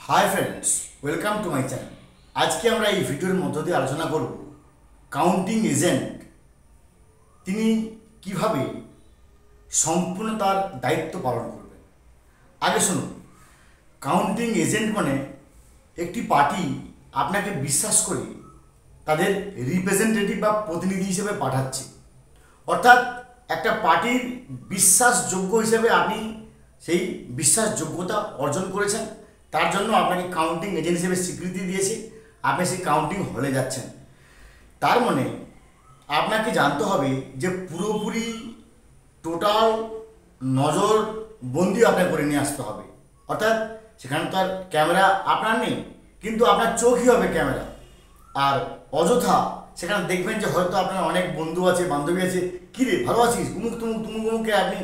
Hi friends, welcome to my channel. आज के আমরা এই ভিডিওর মধ্য দিয়ে আলোচনা করব কাউন্টিং এজেন্ট তিনি কিভাবে সম্পূর্ণ তার দায়িত্ব পালন করবেন। আগে শুনুন, কাউন্টিং এজেন্ট মানে একটি পার্টি আপনাকে বিশ্বাস করে তাদের রিপ্রেজেন্টেটিভ বা প্রতিনিধি হিসেবে পাঠাচ্ছে, অর্থাৎ একটা পার্টির বিশ্বাসযোগ্য হিসেবে আপনি সেই বিশ্বাসযোগ্যতা অর্জন করেছেন, তার জন্য আপনাকে কাউন্টিং এজেন্ট হিসেবে স্বীকৃতি দিয়েছে, আপনি সেই কাউন্টিং হলে যাচ্ছেন। তার মানে আপনাকে জানতে হবে যে পুরোপুরি টোটাল নজরবন্দি আপনাকে করে নিয়ে আসতে হবে, অর্থাৎ সেখানে তো আর ক্যামেরা আপনার নেই, কিন্তু আপনার চোখই হবে ক্যামেরা। আর অযথা সেখানে দেখবেন যে হয়তো আপনার অনেক বন্ধু আছে, বান্ধবী আছে, কিরে ভালো আছিস, উমুক তুমুক তুমুক উমুকে আপনি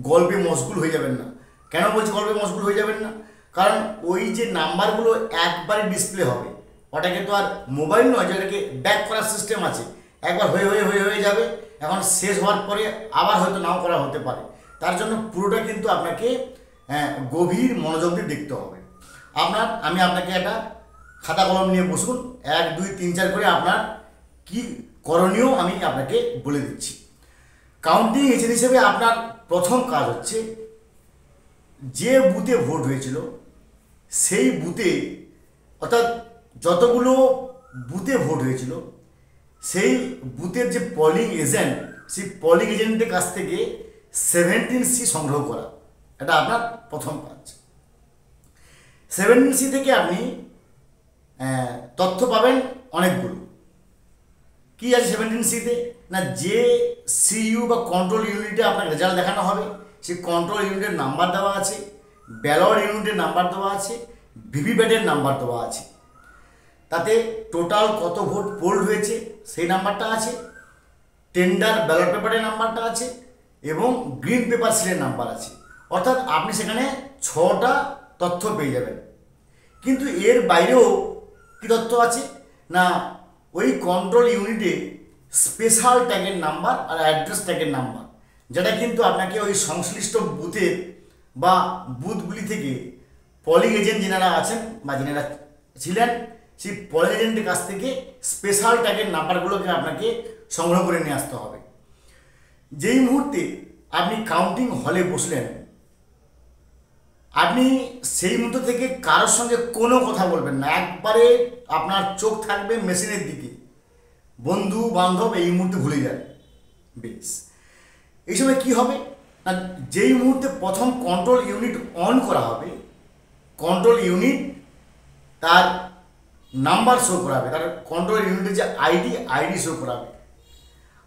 গল্পে মশগুল হয়ে যাবেন না। কেন বলছি গল্পে মশগুল হয়ে যাবেন না? কারণ ওই যে নাম্বারগুলো একবারে ডিসপ্লে হবে, ওটাকে তো আর মোবাইল নয় যেটাকে ব্যাক করার সিস্টেম আছে, একবার হয়ে হয়ে হয়ে হয়ে যাবে, এখন শেষ হওয়ার পরে আবার হয়তো নাও করা হতে পারে। তার জন্য পুরোটা কিন্তু আপনাকে গভীর মনোযোগ দিয়ে দেখতে হবে। আমি আপনাকে একটা খাতা কলম নিয়ে বসুন, 1 2 3 4 করে আপনার কি করণীয় আমি আপনাকে বলে দিচ্ছি। কাউন্টিং এজেন্ট হিসেবে আপনার প্রথম কাজ হচ্ছে যে বুথে ভোট হয়েছিল সেই বুথে, অর্থাৎ যতগুলো বুথে ভোট হয়েছিল সেই বুথের যে পলিং এজেন্ট, সেই পলিং এজেন্টের কাছ থেকে 17C সংগ্রহ করা, এটা আপনার প্রথম কাজ। 17C থেকে আপনি তথ্য পাবেন অনেকগুলো। কি আছে 17Cতে? না, যে সিইউ বা কন্ট্রোল ইউনিটে আপনার রেজাল্ট দেখানো হবে সেই কন্ট্রোল ইউনিটের নাম্বার দেওয়া আছে, ব্যালট ইউনিটের নাম্বার দেওয়া আছে, ভিভিপ্যাটের নাম্বার দেওয়া আছে, তাতে টোটাল কত ভোট পোল হয়েছে সেই নাম্বারটা আছে, টেন্ডার ব্যালট পেপারের নাম্বারটা আছে এবং গ্রিন পেপার সিলের নাম্বার আছে। অর্থাৎ আপনি সেখানে 6টা তথ্য পেয়ে যাবেন। কিন্তু এর বাইরেও কী তথ্য আছে না, ওই কন্ট্রোল ইউনিটে স্পেশাল ট্যাগের নাম্বার আর অ্যাড্রেস ট্যাগের নাম্বার, যেটা কিন্তু আপনাকে ওই সংশ্লিষ্ট বুথের বা বুথগুলি থেকে পলিং এজেন্ট যেনারা আছেন বা যেনারা ছিলেন সেই পলিং এজেন্টের কাছ থেকে স্পেশাল ট্যাগের নাম্বারগুলোকে আপনাকে সংগ্রহ করে নিয়ে আসতে হবে। যেই মুহূর্তে আপনি কাউন্টিং হলে বসলেন, আপনি সেই মুহূর্ত থেকে কারোর সঙ্গে কোনো কথা বলবেন না, একবারে আপনার চোখ থাকবে মেশিনের দিকে, বন্ধু বান্ধব এই মুহূর্তে ভুলে যান। বেশ, এই সময় কী হবে না, যেই মুহূর্তে প্রথম কন্ট্রোল ইউনিট অন করা হবে, কন্ট্রোল ইউনিট তার নাম্বার শো করাবে, তার কন্ট্রোল ইউনিটের যে আইডি শো করাবে।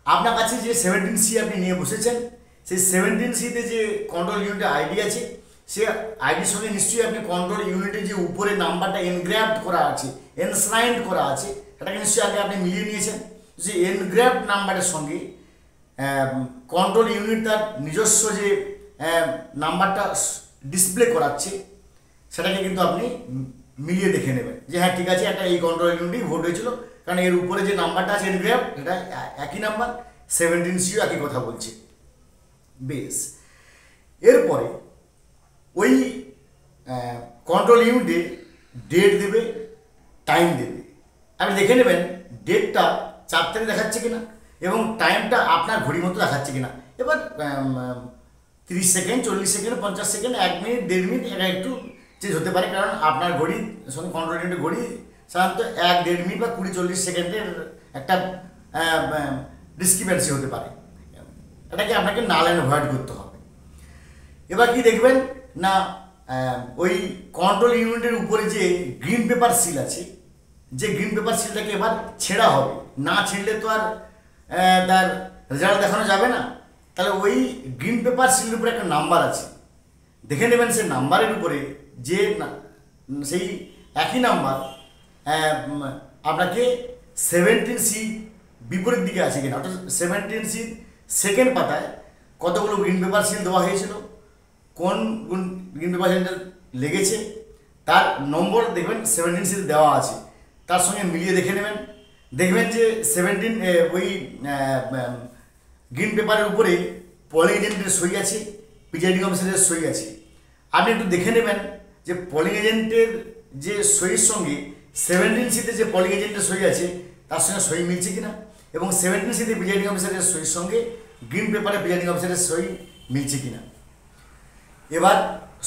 আপনার কাছে যে 17C আপনি নিয়ে বসেছেন, সেই 17Cতে যে কন্ট্রোল ইউনিটের আইডি আছে, সে আইডির সঙ্গে নিশ্চয়ই আপনি কন্ট্রোল ইউনিটের যে উপরে নাম্বারটা এনগ্রাফড করা আছে, এনশ্রাইন্ড করা আছে, সেটাকে নিশ্চয়ই আগে আপনি মিলিয়ে নিয়েছেন। যে এনগ্রাফড নাম্বারের সঙ্গে কন্ট্রোল ইউনিট তার নিজস্ব যে নাম্বারটা ডিসপ্লে করাচ্ছে সেটাকে কিন্তু আপনি মিলিয়ে দেখে নেবেন যে হ্যাঁ ঠিক আছে, একটা এই কন্ট্রোল ইউনিটই ভোট হয়েছিল, কারণ এর উপরে যে নাম্বারটা আছে এনগ্রাফড, এটা একই নাম্বার, 17Cও একই কথা বলছে। বেশ, এরপরে ওই কন্ট্রোল ইউনিটে ডেট দেবে, টাইম দেবে। আপনি দেখে নেবেন ডেটটা 4 তারিখ দেখাচ্ছে কিনা এবং টাইমটা আপনার ঘড়ির মতো দেখাচ্ছে কিনা। এবার 30 second, 40 second, 50 second, 1 minute, 1.5 minute, এটা একটু চেঞ্জ হতে পারে, কারণ আপনার ঘড়ির সঙ্গে কন্ট্রোল ইউনিটের ঘড়ি সাধারণত 1-1.5 মিনিট বা 20-40 সেকেন্ডের একটা ডিসক্রিপেন্সি হতে পারে। এটাকে আপনাকে নাল অ্যান্ড ভয়েড করতে হবে। এবার কি দেখবেন না, ওই কন্ট্রোল ইউনিটের উপরে যে গ্রিন পেপার সিল আছে, যে গ্রিন পেপার সিলটাকে এবার ছেঁড়া হবে, না ছিঁড়লে তো আর তার রেজাল্ট দেখানো যাবে না। তাহলে ওই গ্রিন পেপার সিলের উপরে একটা নাম্বার আছে, দেখে নেবেন সেই নাম্বারের উপরে যে সেই একই নাম্বার আপনাকে 17C বিপরীত দিকে আছে কিনা, অর্থাৎ 17C সেকেন্ড পাতায় কতগুলো গ্রিন পেপার সিল দেওয়া হয়েছিল, কোন গ্রিন পেপার সিলটা লেগেছে তার নম্বর দেখবেন 17C দেওয়া আছে, তার সঙ্গে মিলিয়ে দেখে নেবেন। দেখবেন যে 17 ওই গ্রিন পেপারের উপরে পলিং এজেন্টের সই আছে, প্রিজাইডিং অফিসারের সই আছে। আপনি একটু দেখে নেবেন যে পোলিং এজেন্টের যে সইয়ের সঙ্গে 17C-তে যে পলিং এজেন্টের সই আছে তার সঙ্গে সই মিলছে কিনা, এবং 17C-তে প্রিজাইডিং অফিসারের সইয়ের সঙ্গে গ্রিন পেপারে প্রিজাইডিং অফিসারের সই মিলছে কিনা। এবার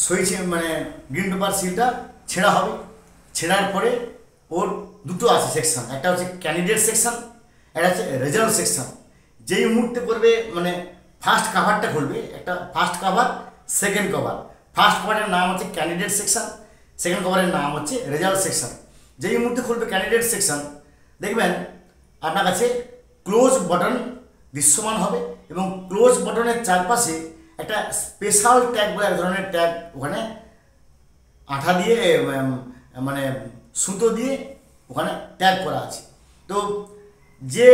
সই মানে গ্রিন পেপার সিলটা ছেঁড়া হবে। ছেঁড়ার পরে ওর দুটো আছে সেকশন, একটা হচ্ছে ক্যান্ডিডেট সেকশন, একটা হচ্ছে রেজাল্ট সেকশন। যেই মুহূর্তে করবে মানে ফার্স্ট কাভারটা খুলবে, একটা first cover, second cover. First কভারের নাম হচ্ছে ক্যান্ডিডেট সেকশন, সেকেন্ড কভারের নাম হচ্ছে রেজাল্ট সেকশন। যেই মুহূর্তে খুলবে ক্যান্ডিডেট সেকশন, দেখবেন আপনার কাছে ক্লোজ বাটন দৃশ্যমান হবে, এবং ক্লোজ বাটনের চারপাশে একটা স্পেশাল ট্যাগ বলে এক ধরনের ট্যাগ ওখানে আঠা দিয়ে মানে সুতো দিয়ে ওখানে ট্যাগ করা আছে। তো যে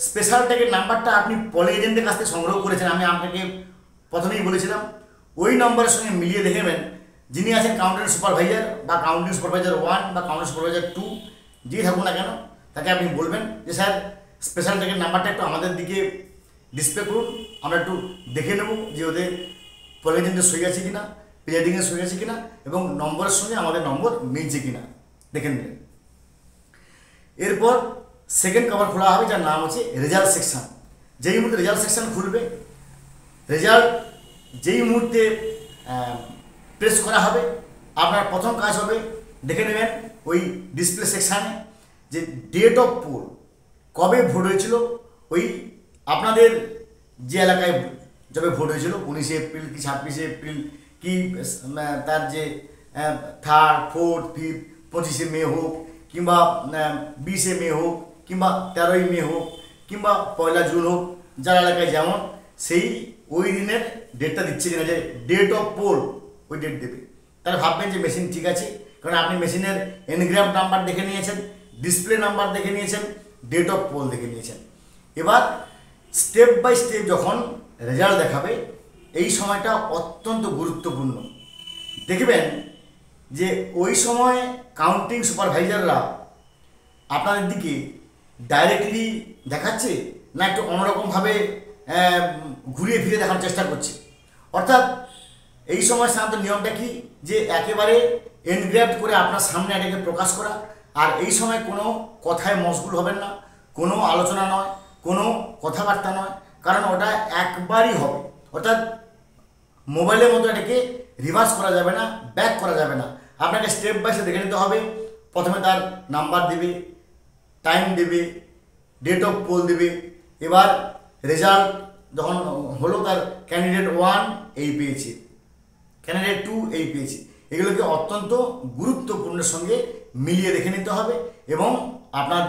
স্পেশাল ট্যাগের নাম্বারটা আপনি পলি এজেন্টের কাছ থেকে সংগ্রহ করেছেন, আমি আপনাকে প্রথমেই বলেছিলাম, ওই নম্বরের সঙ্গে মিলিয়ে দেখবেন যিনি আছেন কাউন্টিং সুপারভাইজার বা কাউন্টিং সুপারভাইজার 1 বা কাউন্টিং সুপারভাইজার 2 যেই থাকুন না কেন, তাকে আপনি বলবেন যে স্যার স্পেশাল ট্যাগের নাম্বারটা একটু আমাদের দিকে ডিসপ্লে করুন, আমরা একটু দেখে নেব যে ওদের পলি এজেন্টের সই আছে কিনা, প্রিজাইডিংয়ের সই আছে কিনা, এবং নম্বরের সঙ্গে আমাদের নম্বর মিলছে কিনা দেখে নেবেন। এরপর সেকেন্ড কভার খোলা হবে, যার নাম হচ্ছে রেজাল্ট সেকশন। যেই মুহূর্তে রেজাল্ট সেকশন খুলবে, রেজাল্ট যেই মুহূর্তে প্রেস করা হবে, আপনার প্রথম কাজ হবে দেখে নেবেন ওই ডিসপ্লে সেকশানে যে ডেট অফ পোল, কবে ভোট হয়েছিল, ওই আপনাদের যে এলাকায় যবে ভোট হয়েছিল 19শে এপ্রিল কি 26শে এপ্রিল কি তার যে 3rd 4th 5th 25শে মে হোক, কিংবা 20শে মে হোক, কিংবা 13ই মে হোক, কিংবা 1লা জুন হোক, যার এলাকায় যেমন সেই ওই দিনের ডেটটা দিচ্ছে কিনা, যে ডেট অফ পোল ওই ডেট দেবে। তাহলে ভাববেন যে মেশিন ঠিক আছে, কারণ আপনি মেশিনের এনগ্রাম নাম্বার দেখে নিয়েছেন, ডিসপ্লে নাম্বার দেখে নিয়েছেন, ডেট অফ পোল দেখে নিয়েছেন। এবার স্টেপ বাই স্টেপ যখন রেজাল্ট দেখাবে, এই সময়টা অত্যন্ত গুরুত্বপূর্ণ। দেখবেন যে ওই সময় কাউন্টিং সুপারভাইজাররা আপনাদের দিকে ডাইরেক্টলি দেখাচ্ছে না একটু অন্যরকমভাবে ঘুরিয়ে ফিরে দেখার চেষ্টা করছে। অর্থাৎ এই সময় সাধারণত নিয়মটা কি, যে একেবারে এনগ্রাফট করে আপনার সামনে এটাকে প্রকাশ করা, আর এই সময় কোনো কথায় মশগুল হবেন না, কোনো আলোচনা নয়, কোনো কথাবার্তা নয়, কারণ ওটা একবারই হবে। অর্থাৎ মোবাইলের মতো এটাকে রিভার্স করা যাবে না, ব্যাক করা যাবে না, আপনাকে স্টেপ বাই স্টেপ দেখে নিতে হবে। প্রথমে তার নাম্বার দেবে, টাইম দেবে, ডেট অফ পোল দেবে। এবার রেজাল্ট যখন হলো, তার ক্যান্ডিডেট 1 এই পেয়েছে, ক্যান্ডিডেট 2 এই পেয়েছে, এগুলোকে অত্যন্ত গুরুত্বপূর্ণের সঙ্গে মিলিয়ে দেখে নিতে হবে, এবং আপনার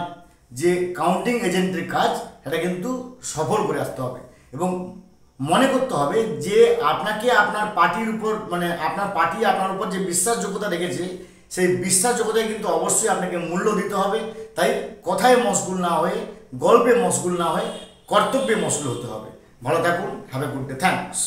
যে কাউন্টিং এজেন্টের কাজ এটা কিন্তু সফল করে আসতে হবে। এবং মনে করতে হবে যে আপনাকে আপনার পার্টির উপর, মানে আপনার পার্টি আপনার উপর যে বিশ্বাসযোগ্যতা রেখেছে, সেই বিশ্বাসযোগ্যতায় কিন্তু অবশ্যই আপনাকে মূল্য দিতে হবে। তাই কথায় মশগুল না হয়ে, গল্পে মশগুল না হয়ে, কর্তব্যে মশগুল হতে হবে। ভালো থাকুন, have a good day, thanks.